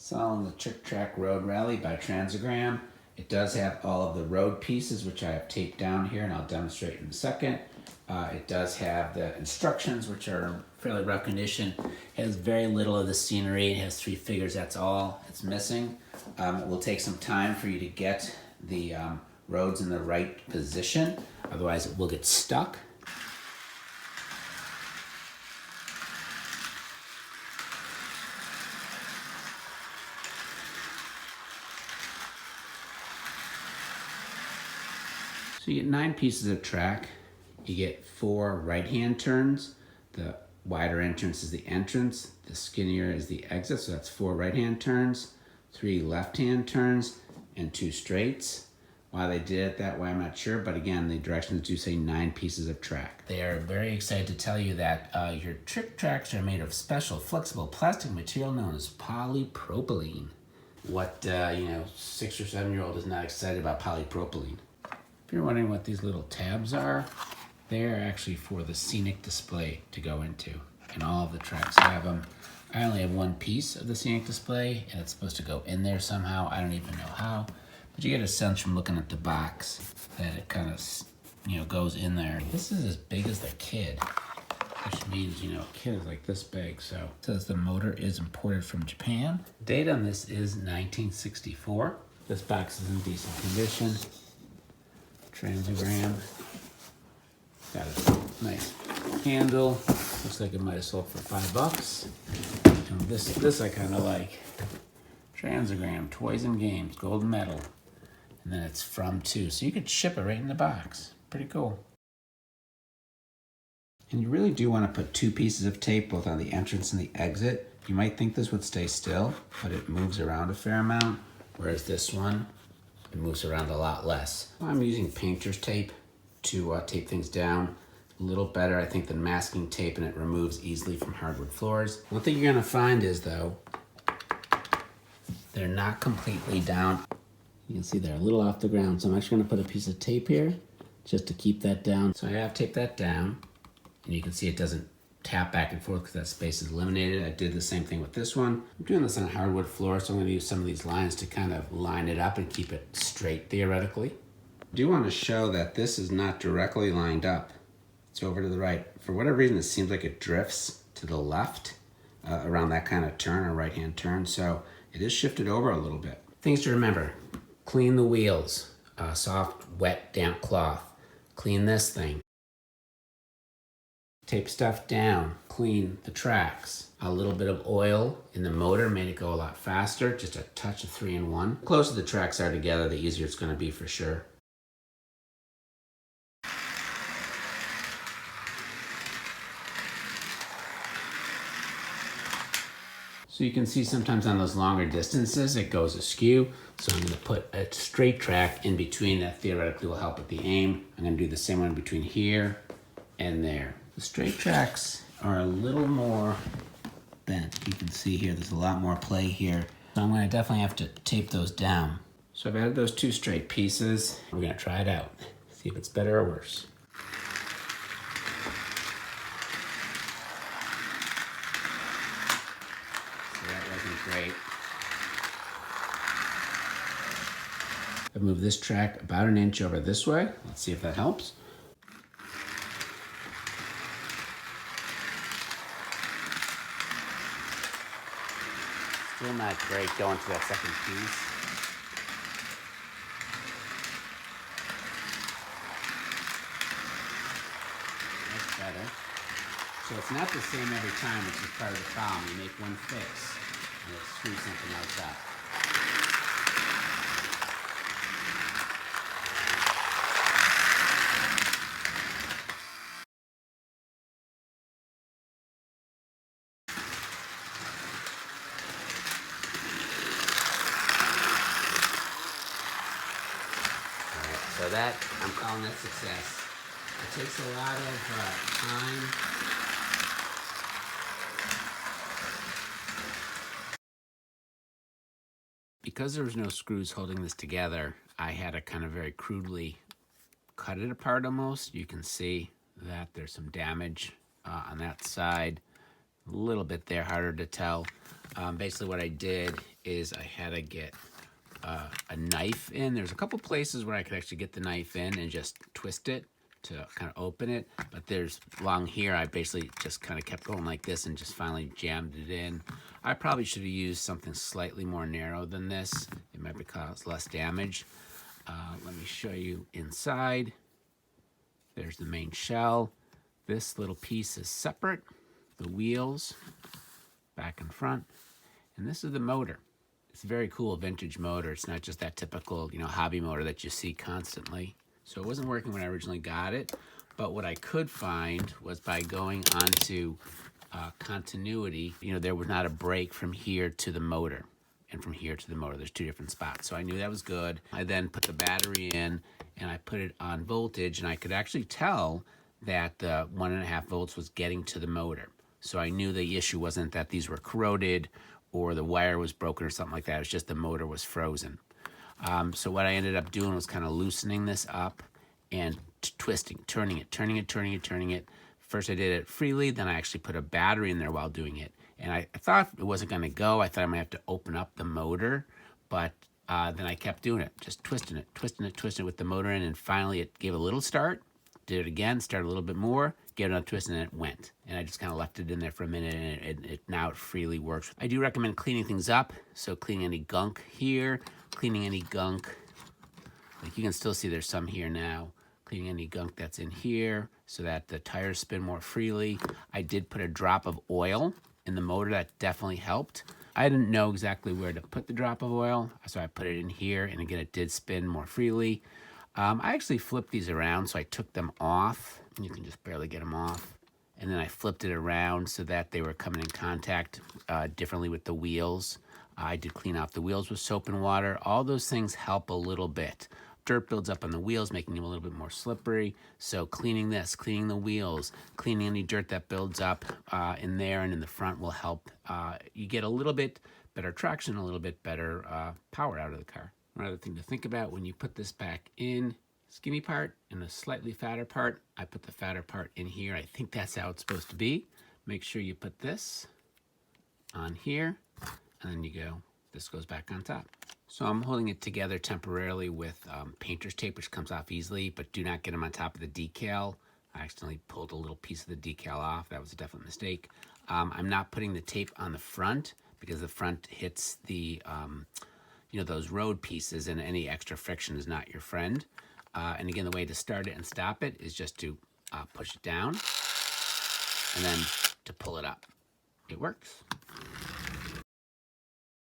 Following the Trik-Trak Road Rally by Transogram. It does have all of the road pieces, which I have taped down here, and I'll demonstrate in a second. It does have the instructions, which are fairly rough condition. It has very little of the scenery. It has 3 figures, that's all it's missing. It will take some time for you to get the roads in the right position, otherwise it will get stuck. So you get 9 pieces of track. You get 4 right-hand turns. The wider entrance is the entrance. The skinnier is the exit, so that's 4 right-hand turns, 3 left-hand turns, and 2 straights. Why they did it that way, I'm not sure, but again, the directions do say 9 pieces of track. They are very excited to tell you that your Trik-Traks are made of special, flexible plastic material known as polypropylene. What 6 or 7-year-old is not excited about polypropylene? If you're wondering what these little tabs are, they're actually for the scenic display to go into. And all of the tracks have them. I only have 1 piece of the scenic display, and it's supposed to go in there somehow. I don't even know how. But you get a sense from looking at the box that it kind of, goes in there. This is as big as the kid, which means, a kid is like this big. So it says the motor is imported from Japan. Date on this is 1964. This box is in decent condition. Transogram. Got a nice handle. Looks like it might have sold for $5. And this I kind of like. Transogram, Toys and Games, gold medal. And then it's from too. So you could ship it right in the box. Pretty cool. And you really do want to put 2 pieces of tape both on the entrance and the exit. You might think this would stay still, but it moves around a fair amount. Whereas this one, it moves around a lot less. I'm using painter's tape to tape things down. A little better, I think, than masking tape, and it removes easily from hardwood floors. One thing you're gonna find is, though, they're not completely down. You can see they're a little off the ground, so I'm actually gonna put a piece of tape here just to keep that down. So I have taped that down, and you can see it doesn't tap back and forth because that space is eliminated. I did the same thing with this one. I'm doing this on a hardwood floor, so I'm gonna use some of these lines to kind of line it up and keep it straight theoretically. I do want to show that this is not directly lined up. It's over to the right. For whatever reason, it seems like it drifts to the left around that kind of turn, or right-hand turn, so it is shifted over a little bit. Things to remember: clean the wheels, soft, wet, damp cloth. Clean this thing. Tape stuff down, clean the tracks. A little bit of oil in the motor made it go a lot faster, just a touch of 3-in-1. The closer the tracks are together, the easier it's gonna be for sure. So you can see sometimes on those longer distances, it goes askew. So I'm gonna put a straight track in between that theoretically will help with the aim. I'm gonna do the same one between here and there. The straight tracks are a little more bent. You can see here, there's a lot more play here. So I'm gonna definitely have to tape those down. So I've added those 2 straight pieces. We're gonna try it out. See if it's better or worse. So that wasn't great. I've moved this track about 1 inch over this way. Let's see if that helps. Still not great going to that second piece. That's better. So it's not the same every time, which is part of the problem. You make one fix, and it screws something else up. So that, I'm calling that success. It takes a lot of time. Because there was no screws holding this together, I had to kind of very crudely cut it apart almost. You can see that there's some damage on that side. A little bit there, harder to tell. Basically what I did is I had to get a knife in. There's a couple places where I could actually get the knife in and just twist it to kind of open it, but there's along here I basically just kind of kept going like this and just finally jammed it in. I probably should have used something slightly more narrow than this. It might cause less damage. Let me show you inside. There's the main shell. This little piece is separate. The wheels, back and front. And this is the motor. It's a very cool vintage motor. It's not just that typical, hobby motor that you see constantly. So it wasn't working when I originally got it, but what I could find was by going onto continuity, there was not a break from here to the motor and from here to the motor. There's two different spots. So I knew that was good. I then put the battery in and I put it on voltage, and I could actually tell that the 1.5 volts was getting to the motor. So I knew the issue wasn't that these were corroded or the wire was broken or something like that. It was just the motor was frozen. So what I ended up doing was kind of loosening this up and twisting, turning it. First I did it freely, then I actually put a battery in there while doing it. And I thought it wasn't going to go. I thought I might have to open up the motor, but then I kept doing it, just twisting it with the motor in, and finally it gave a little start. Did it again, started a little bit more, gave it another twist, and then it went. And I just kind of left it in there for a minute, and now it freely works. I do recommend cleaning things up, so cleaning any gunk here, cleaning any gunk, like you can still see there's some here now, cleaning any gunk that's in here so that the tires spin more freely. I did put a drop of oil in the motor. That definitely helped. I didn't know exactly where to put the drop of oil, so I put it in here, and again, it did spin more freely. I actually flipped these around, so I took them off. You can just barely get them off. And then I flipped it around so that they were coming in contact differently with the wheels. I did clean off the wheels with soap and water. All those things help a little bit. Dirt builds up on the wheels, making them a little bit more slippery. So cleaning this, cleaning the wheels, cleaning any dirt that builds up in there and in the front will help. You get a little bit better traction, a little bit better power out of the car. Another thing to think about when you put this back in, skinny part and a slightly fatter part. I put the fatter part in here. I think that's how it's supposed to be. Make sure you put this on here, and then you go, this goes back on top. So I'm holding it together temporarily with painter's tape, which comes off easily, but do not get them on top of the decal. I accidentally pulled a little piece of the decal off. That was a definite mistake. I'm not putting the tape on the front because the front hits the those road pieces, and any extra friction is not your friend. And again, the way to start it and stop it is just to push it down and then to pull it up. It works.